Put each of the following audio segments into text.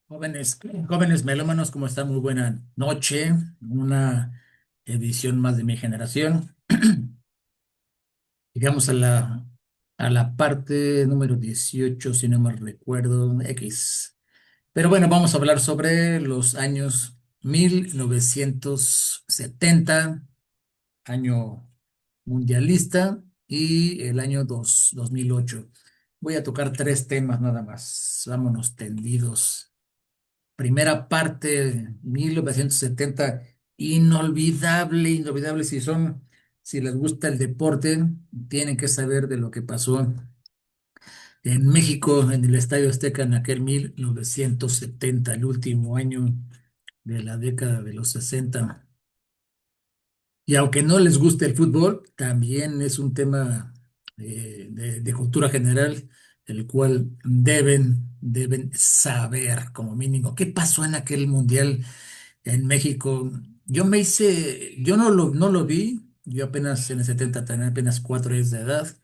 Jóvenes, jóvenes melómanos, ¿cómo están? Muy buena noche. Una edición más de mi generación. Llegamos a la parte número 18, si no me recuerdo, X. Pero bueno, vamos a hablar sobre los años 1970, año mundialista, y el año 2008. Voy a tocar tres temas nada más. Vámonos tendidos. Primera parte, 1970, inolvidable, inolvidable. Si les gusta el deporte, tienen que saber de lo que pasó en México, en el Estadio Azteca, en aquel 1970, el último año de la década de los 60. Y aunque no les guste el fútbol, también es un tema de cultura general, el cual deben saber como mínimo qué pasó en aquel mundial en México. Yo no lo vi, yo apenas en el 70 tenía apenas 4 años de edad.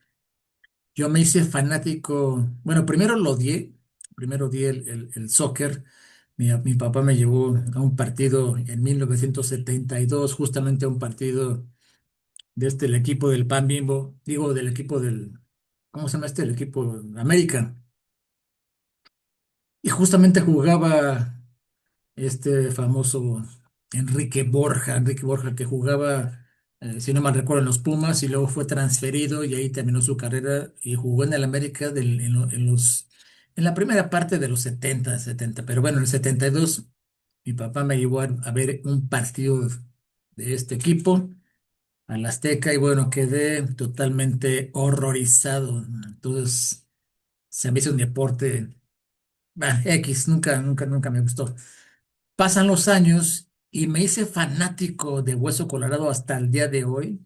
Yo me hice fanático, bueno, primero odié el soccer. Mi papá me llevó a un partido en 1972, justamente a un partido el equipo del Pan Bimbo, digo, del equipo ¿cómo se llama este? El equipo América. Y justamente jugaba este famoso Enrique Borja, que jugaba, si no mal recuerdo, en los Pumas y luego fue transferido y ahí terminó su carrera y jugó en el América en la primera parte de los 70. Pero bueno, en el 72 mi papá me llevó a ver un partido de este equipo al Azteca y bueno, quedé totalmente horrorizado. Entonces, se me hizo un deporte, X, nunca me gustó. Pasan los años y me hice fanático de Hueso Colorado hasta el día de hoy,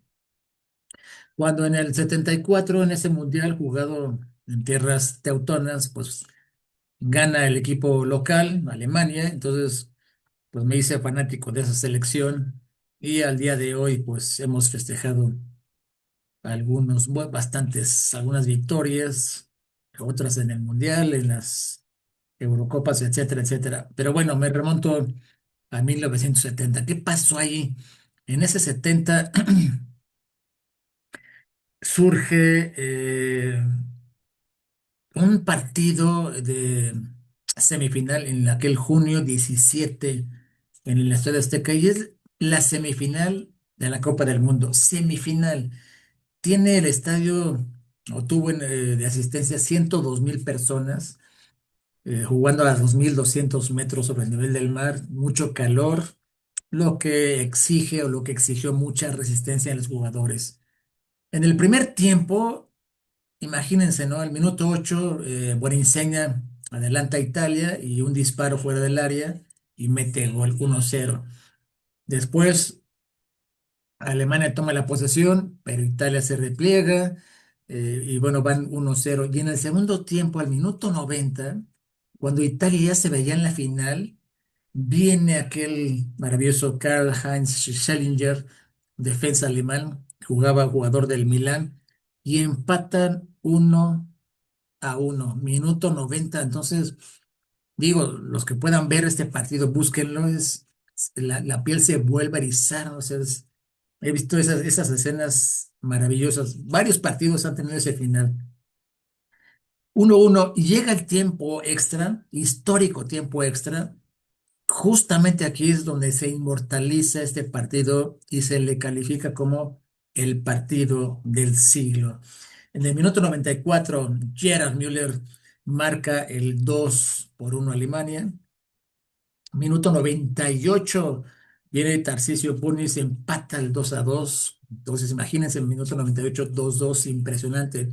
cuando en el 74 en ese mundial jugado en tierras teutonas, pues gana el equipo local, Alemania, entonces pues me hice fanático de esa selección y al día de hoy pues hemos festejado algunas victorias, otras en el mundial, en las Eurocopas, etcétera, etcétera. Pero bueno, me remonto a 1970. ¿Qué pasó ahí? En ese 70 surge un partido de semifinal en aquel junio 17 en el Estadio Azteca y es la semifinal de la Copa del Mundo. Semifinal. Tiene el estadio, o tuvo de asistencia 102,000 personas, jugando a 2,200 metros sobre el nivel del mar, mucho calor, lo que exige o lo que exigió mucha resistencia en los jugadores. En el primer tiempo, imagínense, ¿no? El minuto 8, Buenizegna adelanta a Italia y un disparo fuera del área y mete gol 1-0. Después, Alemania toma la posesión, pero Italia se repliega y bueno, van 1-0. Y en el segundo tiempo, al minuto 90, cuando Italia ya se veía en la final, viene aquel maravilloso Karl-Heinz Schellinger, defensa alemán, jugaba jugador del Milán, y empatan 1-1, minuto 90. Entonces, digo, los que puedan ver este partido, búsquenlo, la piel se vuelve a erizar, o sea, he visto esas escenas maravillosas. Varios partidos han tenido ese final. 1-1, y llega el tiempo extra, histórico tiempo extra. Justamente aquí es donde se inmortaliza este partido y se le califica como el partido del siglo. En el minuto 94, Gerard Müller marca el 2-1 a Alemania. Minuto 98, viene Tarcisio Punis, empata el 2-2. Entonces, imagínense el minuto 98, 2-2, impresionante.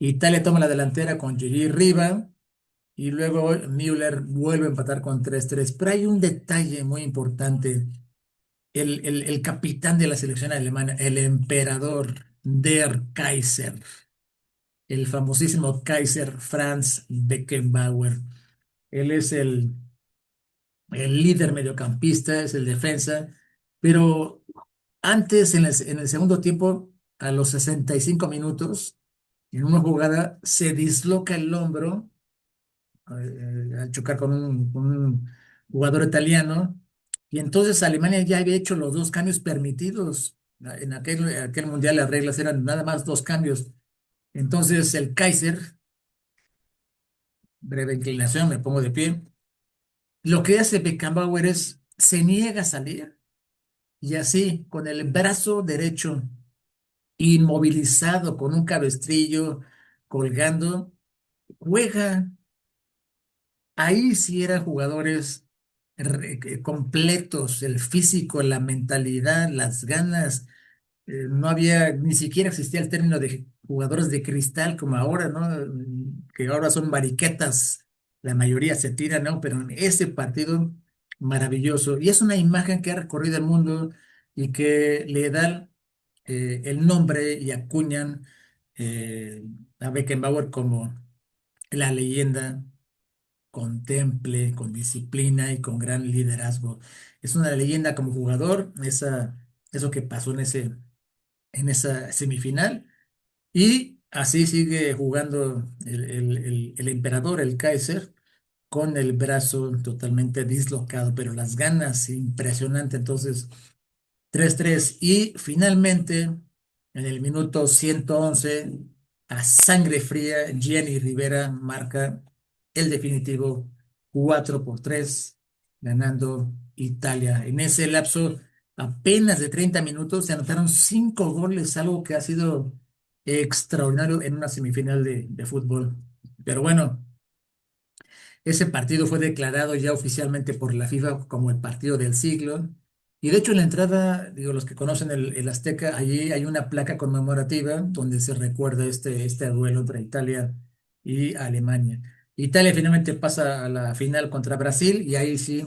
Italia toma la delantera con Gigi Riva y luego Müller vuelve a empatar con 3-3. Pero hay un detalle muy importante. El capitán de la selección alemana, el emperador Der Kaiser, el famosísimo Kaiser Franz Beckenbauer. Él es el líder mediocampista, es el defensa, pero antes, en el segundo tiempo, a los 65 minutos, en una jugada, se disloca el hombro al chocar con un jugador italiano. Y entonces Alemania ya había hecho los dos cambios permitidos. En aquel mundial las reglas eran nada más dos cambios. Entonces el Kaiser, breve inclinación, me pongo de pie. Lo que hace Beckenbauer es, se niega a salir y así, con el brazo derecho inmovilizado, con un cabestrillo colgando, juega. Ahí sí eran jugadores completos, el físico, la mentalidad, las ganas. No había, ni siquiera existía el término de jugadores de cristal como ahora, ¿no? Que ahora son mariquetas, la mayoría se tiran, ¿no? Pero en ese partido, maravilloso. Y es una imagen que ha recorrido el mundo y que le dan el nombre y acuñan a Beckenbauer como la leyenda con temple, con disciplina y con gran liderazgo. Es una leyenda como jugador, eso que pasó en esa semifinal. Y así sigue jugando el emperador, el Kaiser, con el brazo totalmente dislocado, pero las ganas impresionante. Entonces, 3-3 y finalmente, en el minuto 111 a sangre fría, Jenny Rivera marca el definitivo 4-3, ganando Italia. En ese lapso, apenas de 30 minutos, se anotaron 5 goles, algo que ha sido extraordinario en una semifinal de fútbol. Pero bueno. Ese partido fue declarado ya oficialmente por la FIFA como el partido del siglo. Y de hecho en la entrada, digo, los que conocen el Azteca, allí hay una placa conmemorativa donde se recuerda este duelo entre Italia y Alemania. Italia finalmente pasa a la final contra Brasil y ahí sí,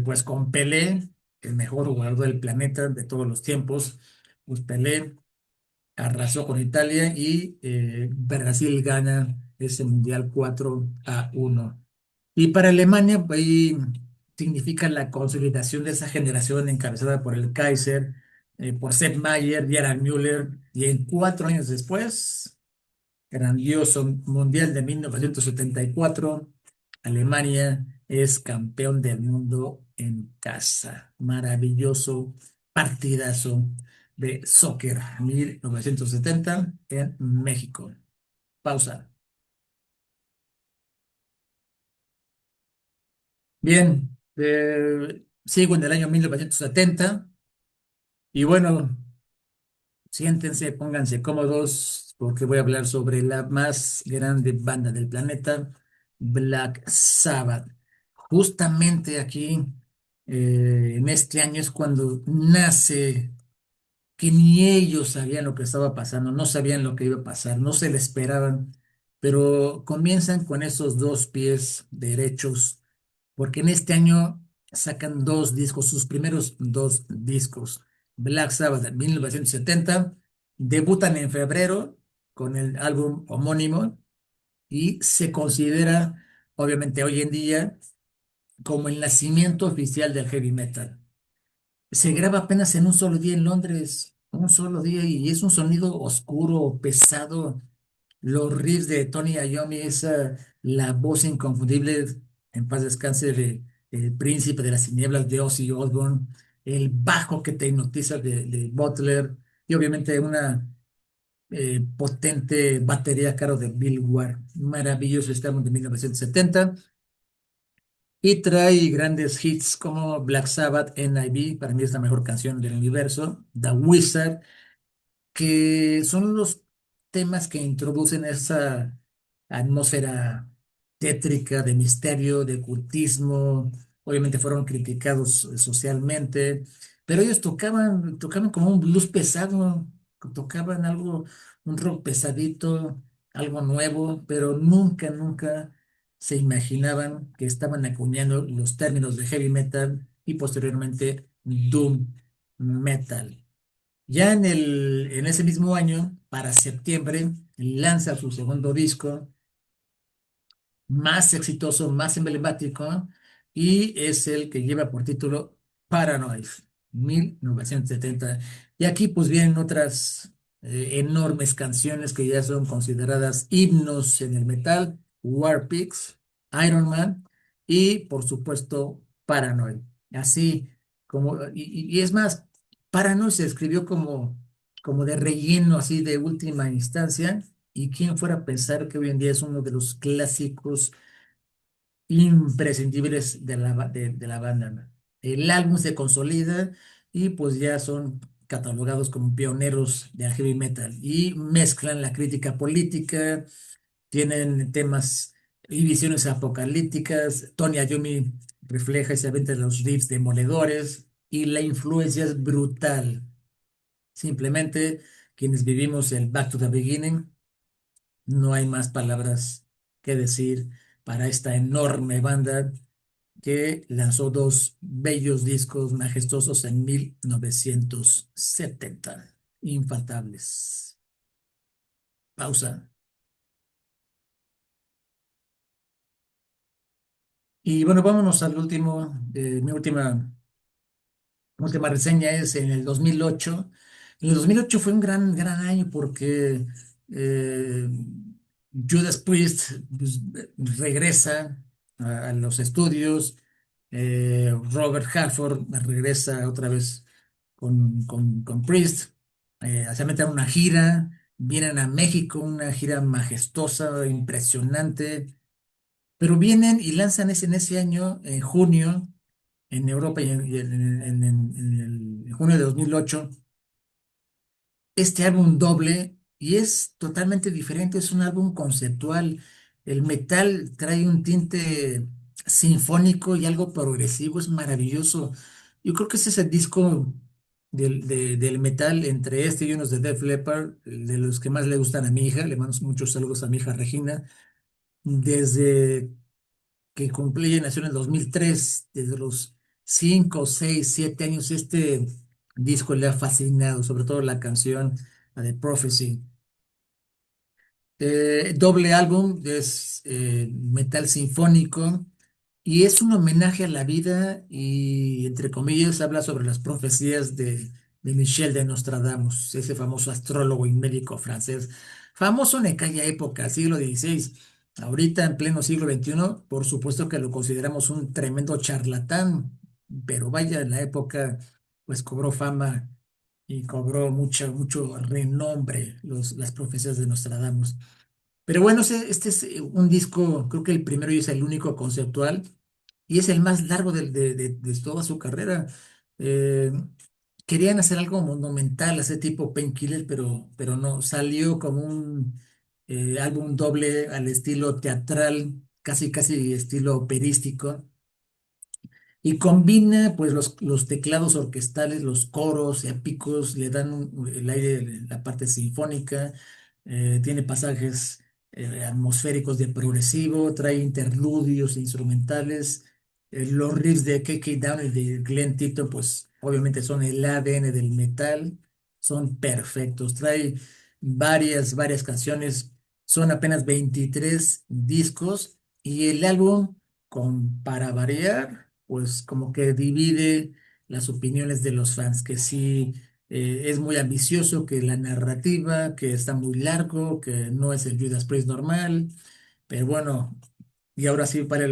pues con Pelé, el mejor jugador del planeta de todos los tiempos, pues Pelé arrasó con Italia y Brasil gana ese Mundial 4-1. Y para Alemania, pues, ahí significa la consolidación de esa generación encabezada por el Kaiser, por Sepp Maier, Gerhard Müller, y en 4 años después, grandioso Mundial de 1974, Alemania es campeón del mundo en casa. Maravilloso partidazo de soccer 1970 en México. Pausa. Bien, sigo en el año 1970 y bueno, siéntense, pónganse cómodos porque voy a hablar sobre la más grande banda del planeta, Black Sabbath. Justamente aquí, en este año es cuando nace, que ni ellos sabían lo que estaba pasando, no sabían lo que iba a pasar, no se le esperaban, pero comienzan con esos dos pies derechos porque en este año sacan dos discos, sus primeros dos discos. Black Sabbath en 1970, debutan en febrero con el álbum homónimo y se considera, obviamente hoy en día, como el nacimiento oficial del heavy metal. Se graba apenas en un solo día en Londres, un solo día, y es un sonido oscuro, pesado. Los riffs de Tony Iommi, la voz inconfundible, en paz descanse, de el príncipe de las tinieblas de Ozzy Osbourne, el bajo que te hipnotiza de Butler, y obviamente una potente batería a cargo de Bill Ward. Maravilloso este álbum de 1970. Y trae grandes hits como Black Sabbath, NIB, para mí es la mejor canción del universo, The Wizard, que son los temas que introducen esa atmósfera tétrica de misterio, de ocultismo. Obviamente fueron criticados socialmente, pero ellos tocaban como un blues pesado, tocaban algo, un rock pesadito, algo nuevo, pero nunca, nunca se imaginaban que estaban acuñando los términos de heavy metal y posteriormente doom metal. Ya en ese mismo año, para septiembre, lanza su segundo disco, más exitoso, más emblemático, y es el que lleva por título Paranoid, 1970. Y aquí pues vienen otras enormes canciones que ya son consideradas himnos en el metal, War Pigs, Iron Man y, por supuesto, Paranoid. Así como, y es más, Paranoid se escribió como de relleno, así de última instancia, y quién fuera a pensar que hoy en día es uno de los clásicos imprescindibles de la banda, ¿no? El álbum se consolida y pues ya son catalogados como pioneros del heavy metal y mezclan la crítica política, tienen temas y visiones apocalípticas. Tony Iommi refleja y se avienta los riffs demoledores y la influencia es brutal. Simplemente quienes vivimos el Back to the Beginning, no hay más palabras que decir para esta enorme banda que lanzó dos bellos discos majestuosos en 1970, infaltables. Pausa. Y bueno, vámonos al último, mi última reseña es en el 2008. En el 2008 fue un gran año porque eh, Judas Priest pues, regresa a los estudios, Robert Halford regresa otra vez con Priest, se meten a una gira, vienen a México, una gira majestuosa, impresionante, pero vienen y lanzan en ese año, en junio, en Europa en junio de 2008 este álbum doble y es totalmente diferente, es un álbum conceptual. El metal trae un tinte sinfónico y algo progresivo, es maravilloso. Yo creo que ese es el disco del metal entre este y unos de Def Leppard, de los que más le gustan a mi hija. Le mando muchos saludos a mi hija Regina. Desde que cumplí, nació en el 2003, desde los 5 6 7 años, este disco le ha fascinado, sobre todo la canción, la de Prophecy. Doble álbum, es metal sinfónico y es un homenaje a la vida y, entre comillas, habla sobre las profecías de Michel de Nostradamus, ese famoso astrólogo y médico francés, famoso en aquella época, siglo XVI. Ahorita, en pleno siglo XXI, por supuesto que lo consideramos un tremendo charlatán, pero vaya, en la época, pues cobró fama y cobró mucho renombre las profecías de Nostradamus. Pero bueno, este es un disco, creo que el primero y es el único conceptual y es el más largo de toda su carrera. Eh, Querían hacer algo monumental, hacer tipo Painkiller, pero no, salió como un álbum doble al estilo teatral, casi estilo operístico. Y combina pues los teclados orquestales, los coros épicos, le dan el aire, la parte sinfónica, tiene pasajes atmosféricos de progresivo, trae interludios instrumentales, los riffs de K.K. Down y de Glenn Tipton pues obviamente son el ADN del metal, son perfectos, trae varias canciones, son apenas 23 discos y el álbum para variar, pues como que divide las opiniones de los fans, que sí es muy ambicioso, que la narrativa, que está muy largo, que no es el Judas Priest normal, pero bueno, y ahora sí para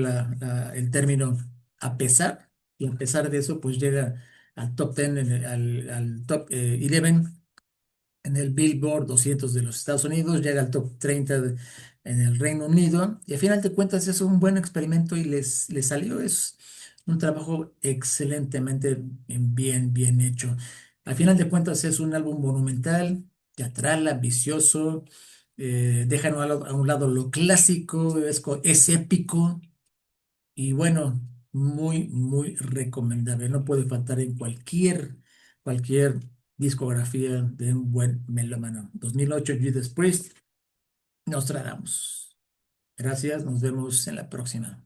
el término, a pesar, y a pesar de eso, pues llega al top 10, al top 11 en el Billboard 200 de los Estados Unidos, llega al top 30 en el Reino Unido, y a final de cuentas es un buen experimento y les salió, es un trabajo excelentemente bien hecho. Al final de cuentas es un álbum monumental, teatral, ambicioso, dejan a un lado lo clásico, es épico, y bueno, muy recomendable. No puede faltar en cualquier discografía de un buen melómano. 2008, Judas Priest, Nostradamus. Gracias, nos vemos en la próxima.